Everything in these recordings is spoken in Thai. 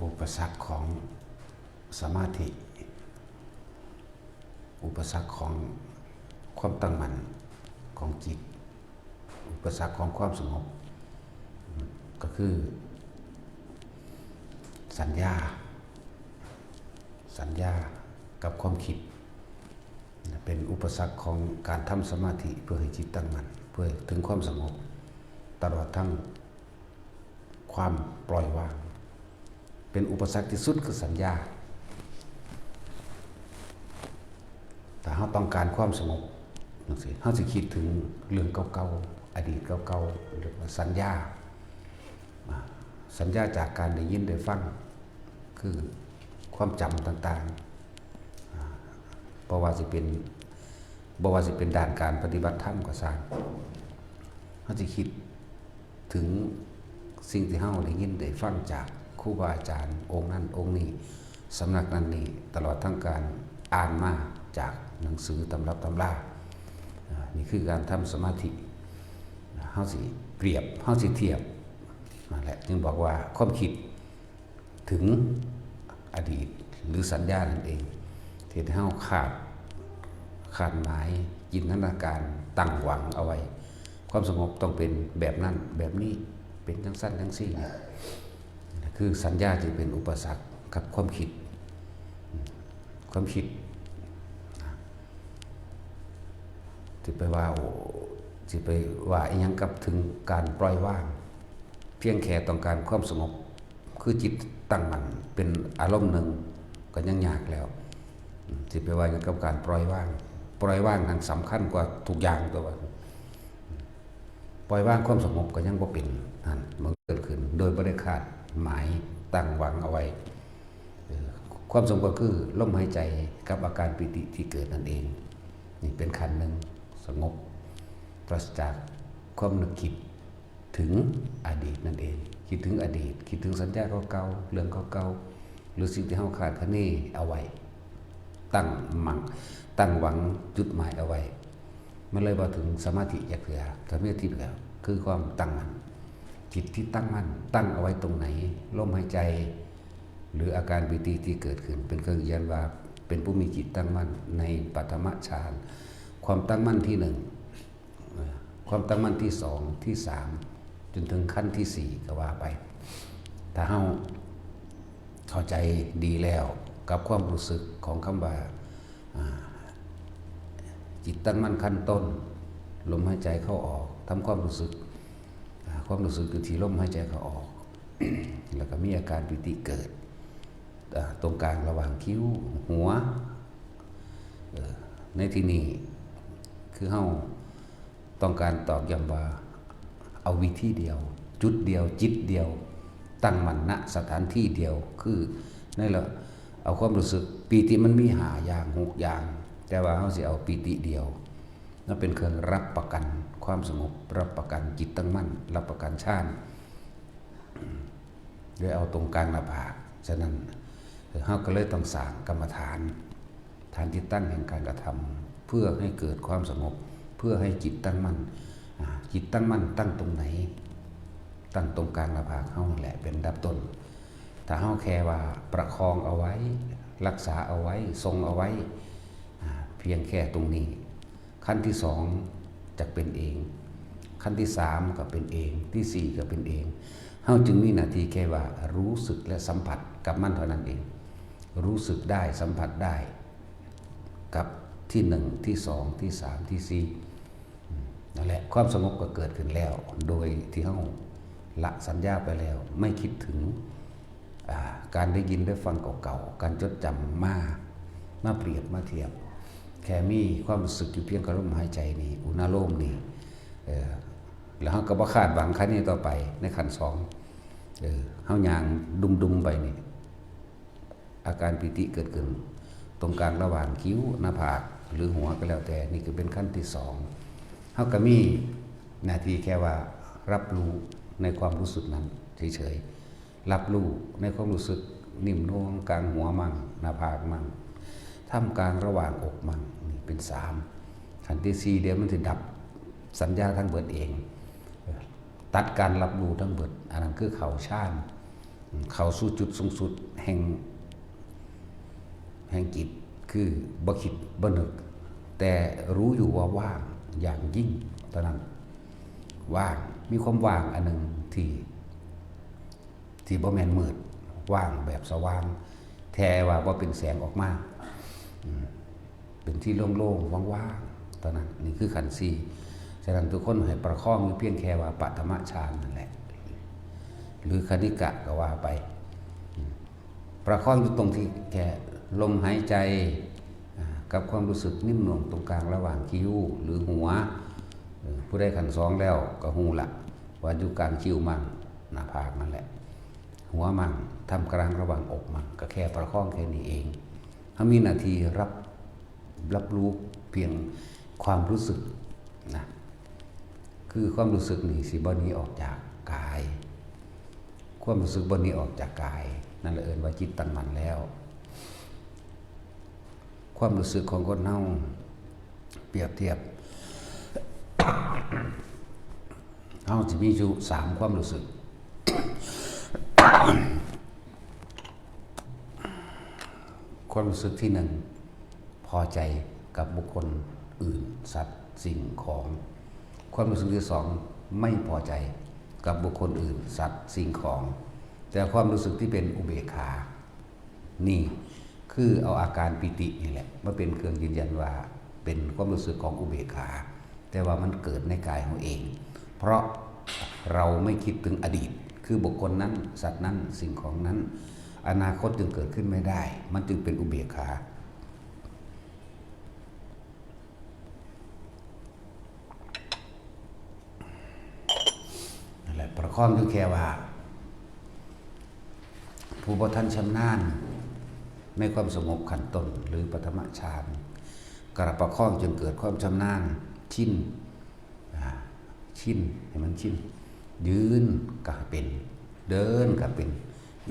อุปสรรคของสมาธิอุปสรรคของความตั้งมั่นของจิตอุปสรรคของความสงบก็คือสัญญากับความคิดเป็นอุปสรรคของการทำสมาธิเพื่อให้จิตตั้งมั่นเพื่อถึงความสงบตลอดทั้งความปล่อยวางเป็นอุปสรรคที่สุดคือสัญญาแต่เราต้องการความสงบเราจะคิดถึงเรื่องเก่าๆอดีตเก่าๆหรือสัญญาจากการได้ยินได้ฟังคือความจำต่างๆเพราะว่าจะเป็นด้านการปฏิบัติธรรมก็สร้างเราจะคิดถึงสิ่งที่เราได้ยินได้ฟังจากครูบาอาจารย์องค์นั้นองค์นี้สำนักนั้นนี้ตลอดทั้งการอ่านมาจากหนังสือตำรับตำรานี่คือการทำสมาธิเฮาสิเปรียบเฮาสิเทียบนั่นแหละจึงบอกว่าความคิดถึงอดีตหรือสัญญานั่นเองที่เฮาขาดหมายจินตนาการตั้งหวังเอาไว้ความสงบต้องเป็นแบบนั้นแบบนี้เป็นจังสั้นจังซี่เนี่ยคือสัญญาจึงเป็นอุปสรรคกับความคิดที่ไปว่าอีหยังกับถึงการปล่อยว่างเพียงแค่ต้องการความสงบคือจิตตั้งมั่นเป็นอารมณ์หนึ่งก็ยังยากแล้วที่ไปว่าอย่างกับการปล่อยว่างนั้นสำคัญกว่าทุกอย่างตัวว่าปล่อยว่างความสงบก็ยังบ่เป็นนั่นมันเกิดขึ้นโดยบ่ได้คาดหมายตั้งหวังเอาไว้ความสงบก็คือลมหายใจกับอาการปิติที่เกิดนั่นเองนี่เป็นขั้นหนึ่งสงบปราศจากความนึกคิดถึงอดีตนั่นเองคิดถึงอดีตคิดถึงสัญญาเก่าๆเรื่องเก่าๆหรือสิ่งที่เฮาคาดคะเนเอาไว้ตั้งหวังจุดหมายเอาไว้มันเลยบ่ถึงสมาธิจักเทื่อสมาธิแล้วคือความตั้งมั่นจิตที่ตั้งมั่นตั้งเอาไว้ตรงไหนลมหายใจหรืออาการปิติที่เกิดขึ้นเป็นเครื่องยืนยันว่าเป็นผู้มีจิตตั้งมั่นในปฐมฌานความตั้งมั่นที่หนึ่งความตั้งมั่นที่สองที่สามจนถึงขั้นที่สี่ก็ว่าไปถ้าเฮาเข้าใจดีแล้วกับความรู้สึกของคำว่าจิตตั้งมั่นขั้นต้นลมหายใจเข้าออกทำความรู้สึกอยู่ที่ลมหายใจเข้าออก แล้วก็มีอาการปิติเกิดตรงกลางระหว่างคิ้วหัวในที่นี้คือเฮาต้องการตอกย้ำว่าเอาวิธีเดียวจุดเดียวจิตเดียวตั้งมั่นณสถานที่เดียวคือนั่นแหละเอาความรู้สึกปีติมันมี5อย่าง6อย่างแต่ว่าเฮาสิเอาปีติเดียวนั่นเป็นเครื่องรับประกันความสงบรับประกันจิตตั้งมั่นรับประกันฌานโดยเอาตรงกลางหน้าผากฉะนั้นเฮาก็เลยต้องสร้างกรรมฐานที่ตั้งแห่งการกระทำเพื่อให้เกิดความสงบเพื่อให้จิตตั้งมั่นจิตตั้งมั่นตั้งตรงไหนตั้งตรงกลางหน้าผากเฮาแหละเป็นดับต้นถ้าเฮาแค่ว่าประคองเอาไว้รักษาเอาไว้ทรงเอาไว้เพียงแค่ตรงนี้ขั้นที่สองจะเป็นเองขั้นที่สามก็เป็นเองที่สี่ก็เป็นเองเฮาจึงมีหน้าที่แค่ว่ารู้สึกและสัมผัสกับมันเท่านั้นเองรู้สึกได้สัมผัสได้กับที่หนึ่งที่สองที่สามที่สี่นั่นแหละความสงบก็เกิดขึ้นแล้วโดยที่เฮาละสัญญาไปแล้วไม่คิดถึงการได้ยินได้ฟังเก่าๆการจดจำมาเปรียบมาเทียบแค่มีความรู้สึกอยู่เพียงกับลมหายใจนี่อุณาโลมนี่แล้วเฮาก็บ่คาดหวังขั้นนี้ต่อไปในขั้นสองเฮาย่างดุมๆไปนี่อาการปิติเกิดขึ้นตรงกลางระหว่างคิ้วหน้าผากหรือหัวก็แล้วแต่นี่คือเป็นขั้นที่สองเฮาก็มีหน้าที่แค่ว่ารับรู้ในความรู้สึกนั้นเฉยๆรับรู้ในความรู้สึกนิ่มนวลกลางหัวมั่งหน้าผากมั่งท่ามกลางระหว่างอกมั่งนี่เป็นสามขั้นที่สี่เดี๋ยวมันจะดับสัญญาทั้งเบิดเองตัดการรับรู้ทั้งเบิดอันนั้นคือเข้าฌาน เข้าสู่จุดสูงสุดแห่งจิตคือบ่คิดบ่นึกแต่รู้อยู่ว่าว่างอย่างยิ่งตอนนั้นว่างมีความว่างอันหนึ่งที่บ่แม่นมืดว่างแบบสว่างแท้ว่าบ่เป็นแสงออกมาเป็นที่โล่งๆว่างๆตอนนั้นนี่คือขันธ์สี่ฉะนั้นทุกคนให้ประคองอยู่เพียงแค่ว่าปัฐมฌานนั่นแหละหรือคณิกะก็ว่าไปประคองอยู่ตรงที่แค่ลมหายใจกับความรู้สึกนิ่มนวลตรงกลางระหว่างคิ้วหรือหัวผู้ได้ขันธ์สองแล้วก็หูละว่าอยู่กลางคิ้วมั่งหน้าผากนั่นแหละหัวมั่งทำกลางระหว่างอกมั่งก็แค่ประคองแค่นี้เองถ้ามีหน้าที่รับรู้เพียงความรู้สึกนะคือความรู้สึกนี่สิบ่หนีออกจากกายความรู้สึกบ่หนีออกจากกายนั่นแหละเอิ้นว่าจิตตั้งมั่นแล้วความรู้สึกของคนเฮาเปรียบเทียบเฮาจะมีอยู่3ความรู้สึกความรู้สึกที่1พอใจกับบุคคลอื่นสัตว์สิ่งของความรู้สึกที่2ไม่พอใจกับบุคคลอื่นสัตว์สิ่งของแต่ความรู้สึกที่เป็นอุเบกขานี่คือเอาอาการปิตินี่แหละมาเป็นเครื่องยืนยันว่าเป็นความรู้สึกของอุเบกขาแต่ว่ามันเกิดในกายของเองเพราะเราไม่คิดถึงอดีตคือบุคคลนั้นสัตว์นั้นสิ่งของนั้นอนาคตจึงเกิดขึ้นไม่ได้มันจึงเป็นอุเบกขานั่นแหละประคองอยู่แค่ว่าผู้บ่ทันชำนาญในความสงบขั้นต้นหรือปฐมฌานกระประคองจนเกิดความชำนาญชินให้มันชินยืนก็เป็นเดินก็เป็น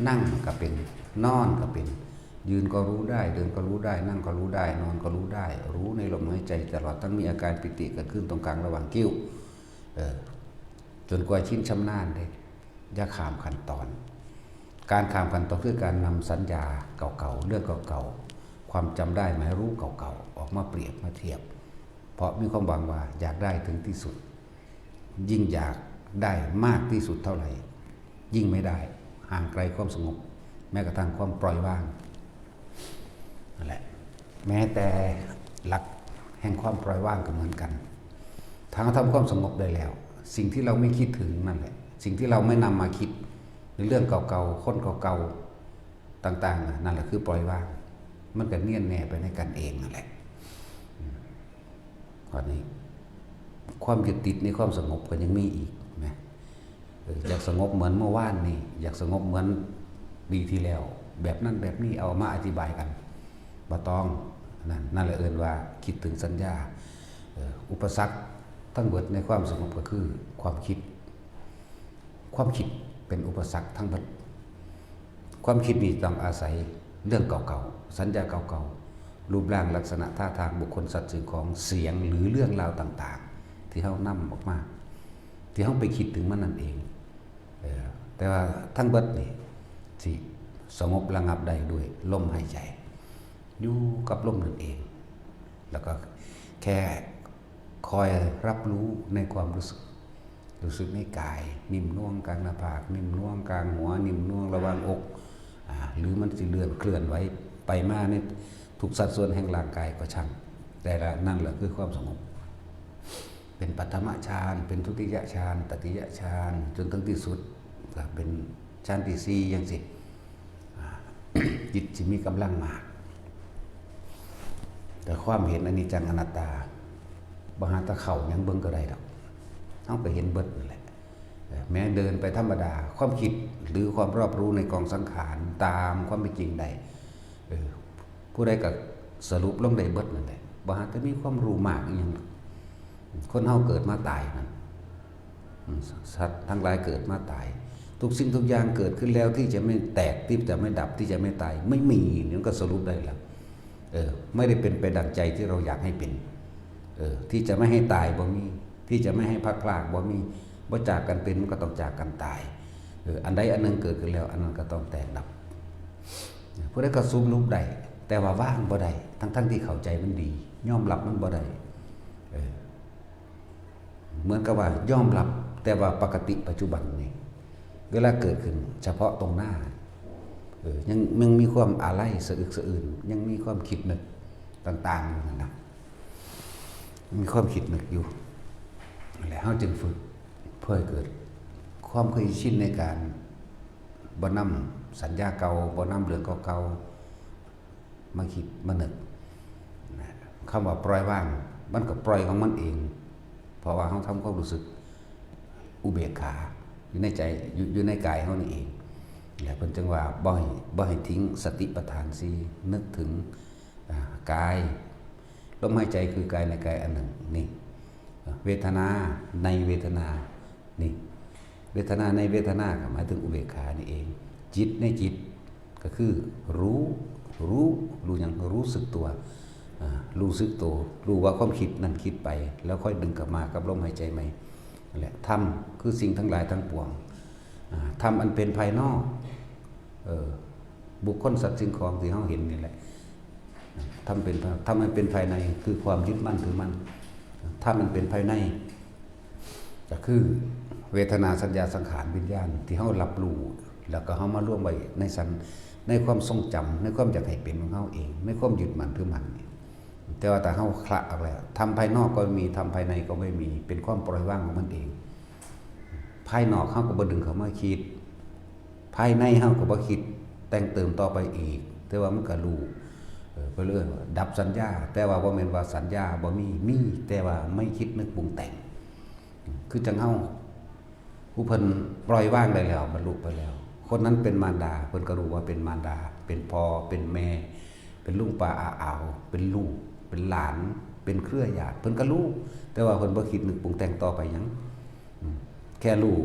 นั่งก็เป็นนอนก็เป็นยืนก็รู้ได้เดินก็รู้ได้นั่งก็รู้ได้นอนก็รู้ได้รู้ในลมหายใจตลอดทั้งมีอาการปิติเกิดขึ้นตรงกลางระหว่างกิ้วจนกว่าชินชำนาญได้อย่าข้ามขั้นตอนการข้ามขั้นตอนคือการนำสัญญาเก่าๆเรื่องเก่าๆความจำได้หมายรู้เก่าๆออกมาเปรียบมาเทียบเพราะมีความหวังว่าอยากได้ถึงที่สุดยิ่งอยากได้มากที่สุดเท่าไหร่ยิ่งไม่ได้ห่างไกลความสงบแม้กระทั่งความปล่อยวางนั่นแหละแม้แต่หลักแห่งความปล่อยวางก็เหมือนกันทางทำความสงบได้แล้วสิ่งที่เราไม่คิดถึงนั่นแหละสิ่งที่เราไม่นำมาคิดในเรื่องเก่าๆคนเก่าๆต่างๆนั่นแหละคือปล่อยวางมันก็เนียนแน่ไปในกันเองนั่นแหละข้อนี้ความยึดติดในความสงบก็ยังมีอีกนะอยากสงบเหมือนเมื่อวานนี่อยากสงบเหมือนปีที่แล้วแบบนั้นแบบนี้เอามาอธิบายกันบ่ต้องนั่นแหละเอิ้นว่าคิดถึงสัญญาอุปสรรคทั้งหมดในความสงบก็คือความคิดเป็นอุปสรรคทั้งหมดความคิดนี่ต้องอาศัยเรื่องเก่าๆสัญญาเก่าๆรูปร่างลักษณะท่าทางบุคคลสัตว์สิ่งของเสียงหรือเรื่องราวต่างๆที่เฮานำออกมาที่เฮาไปคิดถึงมันนั่นเองแต่ว่าทั้งเบิดนี่ที่สงบระงับได้ด้วยลมหายใจอยู่กับลมนั่นเองแล้วก็แค่คอยรับรู้ในความรู้สึกในกายนิ่มน่วงกลางหน้าผากนิ่มน่วงกลางหัวนิ่มน่วงระหว่างอกหรือมันสิเคลื่อนไว้ไปมาในทุกสัดส่วนแห่งร่างกายก็ช่างแต่ละนั่นแหละคือความสงบเป็นปัฐมฌานเป็นทุติยฌานตติยฌานจนถึงที่สุดก็เป็นฌานที่4จังซี่จิตสิมีกำลังมากแต่ความเห็นอนิจจังอนัตตาบ่หาตะเข้ายังเบิ่งก็ได้ดอกเฮาก็เห็นเบิดนั่นแหละแม้เดินไปธรรมดาความคิดหรือความรอบรู้ในกองสังขารตามความเป็นจริงได้ผู้ใดก็สรุปลงได้เบิดนั่นแหละบ่หาแต่มีความรู้มากอีหยังคนเฮาเกิดมาตายนั่นสัตว์ทั้งหลายเกิดมาตายทุกสิ่งทุกอย่างเกิดขึ้นแล้วที่จะไม่แตกที่จะไม่ดับที่จะไม่ตายไม่มีนี่ก็สรุปได้แล้วไม่ได้เป็นไปดังใจที่เราอยากให้เป็นที่จะไม่ให้ตายบ่มีที่จะไม่ให้พัดพรากบ่มีบ่จากกันเป็นมันก็ต้องจากกันตาย อันใดอันหนึ่งเกิดขึ้นแล้วอันนั้นก็ต้องแตกดับผู้ใดก็ซุบลุบได้แต่ว่าว่างบ่ได้ทั้งที่เข้าใจมันดียอมรับมันบ่ได้เหมือนกับว่ายอมรับแต่ว่าปกติปัจจุบันนี่เวลาเกิดขึ้นเฉพาะตรงหน้ายังมีความอาลัยสะอึกสะอื้นยังมีความคิดนึกต่างๆอยู่นะมีความคิดนึกอยู่แล้วเราจึงฝึกเพื่อให้เกิดความเคยชินในการบ่นำสัญญาเก่าบ่นำเรื่องเก่าๆมาคิดมานึกคำว่าปล่อยวางมันก็ปล่อยของมันเองเพราะว่าเขาทำความรู้สึกอุเบกขาอยู่ในใจอยู่ในกายเขานี่เองเนี่ยเป็นจังว่าบ่ให้ทิ้งสติปัฏฐานสี่นึกถึงกายลมหายใจคือกายในกายอันหนึ่งนี่เวทนาในเวทนานี่เวทนาในเวทนาหมายถึงอุเบกขานี่เองจิตในจิตก็คือรู้อย่างรู้สึกตัวรู้สึกตัวรู้ว่าความคิดนั่นคิดไปแล้วค่อยดึงกลับมากับลมหายใจใหม่นั่นแหละธรรมคือสิ่งทั้งหลายทั้งปวงธรรมอันเป็นภายนอกบุคคลสัตว์สิ่งของที่เราเห็นนี่แหละธรรมมันเป็นภายในคือความยึดมั่นถือมั่นธรรมมันเป็นภายในก็คือเวทนาสัญญาสังขารวิญญาณที่เรารับรู้แล้วก็เรามาร่วมไว้ในความทรงจำในความอยากให้เป็นของเราเองในความยึดมั่นถือมั่นแต่ว่าแต่เราคละออกแล้วทำภายนอกก็มีทำภายในก็ไม่มีเป็นความปล่อยวางของมันเองภายนอกเขาก็บ่ดึงเข้ามาคิดภายในเขาก็บ่คิดแต่งเติมต่อไปอีกแต่ว่ามันก็รู้ไปเรื่อยดับสัญญาแต่ว่าบ่แม่นว่าสัญญาบ่มีแต่ว่าไม่คิดนึกปรุงแต่งคือจังเฮาผู้เพิ่นปล่อยวางได้แล้วบรรลุไปแล้วคนนั้นเป็นมารดาเพิ่นก็รู้ว่าเป็นมารดาเป็นพ่อเป็นแม่เป็นลุงป้าอาอาวเป็นลูกเป็นหลานเป็นเครือญาติเพิ่นก็รู้แต่ว่าเพิ่นบ่คิดนึกปรุงแต่งต่อไปหยังแค่รู้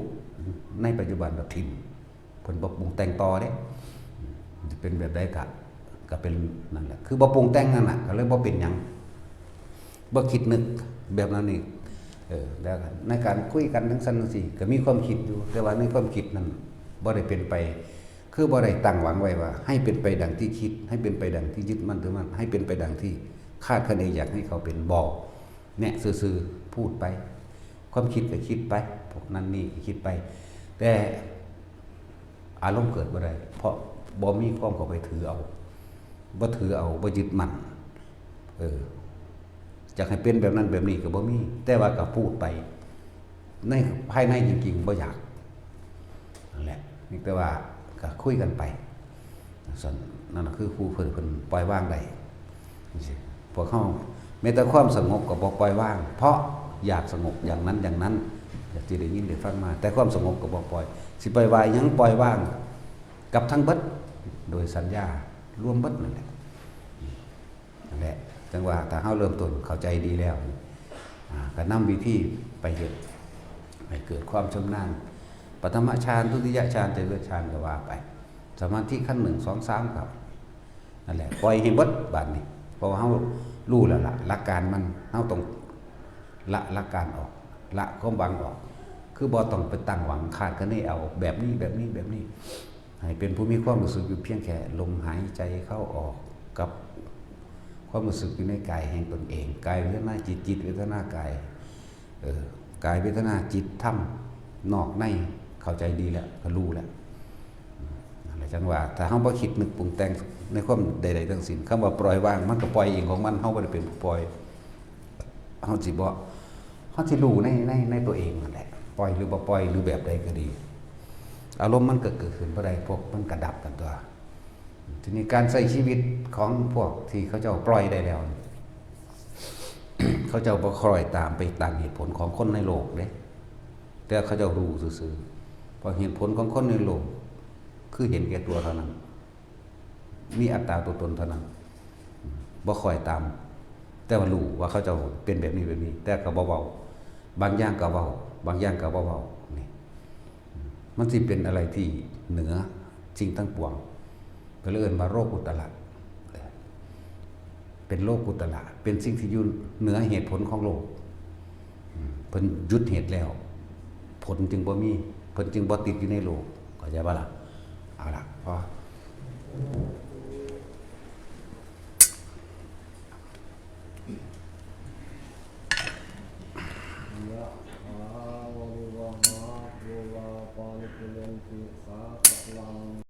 ในปัจจุบันแบบทิ่มเพิ่นบ่ปรุงแต่งต่อเด้จะเป็นแบบใดก็เป็นนั่นแหละคือบ่ปรุงแต่งนั่นน่ะก็เลยบ่เป็นหยังบ่คิดนึกแบบนั้นนี่แล้วในการคุยกันทั้งสั้นทั้งสี่ก็มีความคิดอยู่แต่ว่าในความคิดนั้นบ่ได้เป็นไปคือบ่ได้ตั้งหวังไว้ว่าให้เป็นไปดังที่คิดให้เป็นไปดังที่ยึดมั่นถือมั่นให้เป็นไปดังที่คาดคะเนอยากให้เขาเป็นบอกเนี่ยซื่อๆพูดไปความคิดก็คิดไปพวกนั้นนี่คิดไปแต่อารมณ์เกิดบ่ได้เพราะบ่มีความเข้าไปถือเอาบ่ถือเอาบ่ยึดมั่นอยากให้เป็นแบบนั้นแบบนี้ก็บ่มีแต่ว่าก็พูดไปในภายในจริงๆบ่อยากนั่นแหละนี่แต่ว่าก็คุยกันไปส่วนนั่นคือผู้เพิ่นปล่อยวางได้พวกเขาแม้แต่ความสงบก็บ่ปล่อยวางเพราะอยากสงบอย่างนั้นอยากจะได้ยินได้ฟังมาแต่ความสงบก็บ่ปล่อยสิปล่อยวางยังปล่อยวางกับทั้งเบิดโดยสัญญารวมเบิดนั่นแหละจังว่าถ้าเฮาเริ่มต้นเข้าใจดีแล้วก็นำวิธีไปเฮ็ดให้เกิดความชำนาญปฐมฌานทุติยฌานจตุตฌานก็ว่าไปสมาธิขั้น1 2 3ครับนั่นแหละปล่อยให้เบิดบัดนี้เพราะว่าเฮารู้แล้วล่ะหลักการมันเฮาต้องละหลักการออกละความหวังออกคือบ่ต้องไปตั้งหวังคาดคะเนเอาแบบนี้ให้เป็นผู้มีความรู้สึกอยู่เพียงแค่ลมหายใจเข้าออกกับความรู้สึกอยู่ในกายแห่งตนเองกายเวทนาจิตเวทนากายกายเวทนาจิตธรรมนอกในเข้าใจดีแล้วก็รู้แล้วอะไรจังว่าถ้าเฮาบ่คิดนึกปรุงแต่งในความใดๆทั้งสิ้นคำว่าปล่อยวางมันก็ปล่อยเองของมันเฮาบ่ได้เป็นผู้ปล่อยเฮาสิรู้ในตัวเองนั่นแหละปล่อยหรือบ่ปล่อยหรือแบบใดก็ดีอารมณ์มันเกิดขึ้นบ่ได้พวกมันกระดับกันตัวทีนี้การใช้ชีวิตของพวกที่เขาเจ้าปล่อยได้แล้ว เขาเจ้าบ่คอยตามไปตามเหตุผลของคนในโลกเด้แต่เขาเจ้ารู้ซื่อๆเพราะเหตุผลของคนในโลกคือเห็นแก่ตัวเท่านั้นมีอัตตาตัวตนเท่านั้นบ่คอยตามแต่ว่ารู้ว่าเขาเจ้าเป็นแบบนี้แต่ก็บ่เว้าบางอย่างก็เว้าบางอย่างก็บ่เว้านี่มันสิเป็นอะไรที่เหนือสิ่งทั้งปวงก็เลยเอิ้นว่าโลกุตระเป็นโลกุตระเป็นสิ่งที่อยู่เหนือเหตุผลของโลกเพิ่นหยุดเหตุแล้วผลจึงบ่มีเพิ่นจึงบ่ติดอยู่ในโลก เข้าใจป่ะล่ะเอาล่ะพอ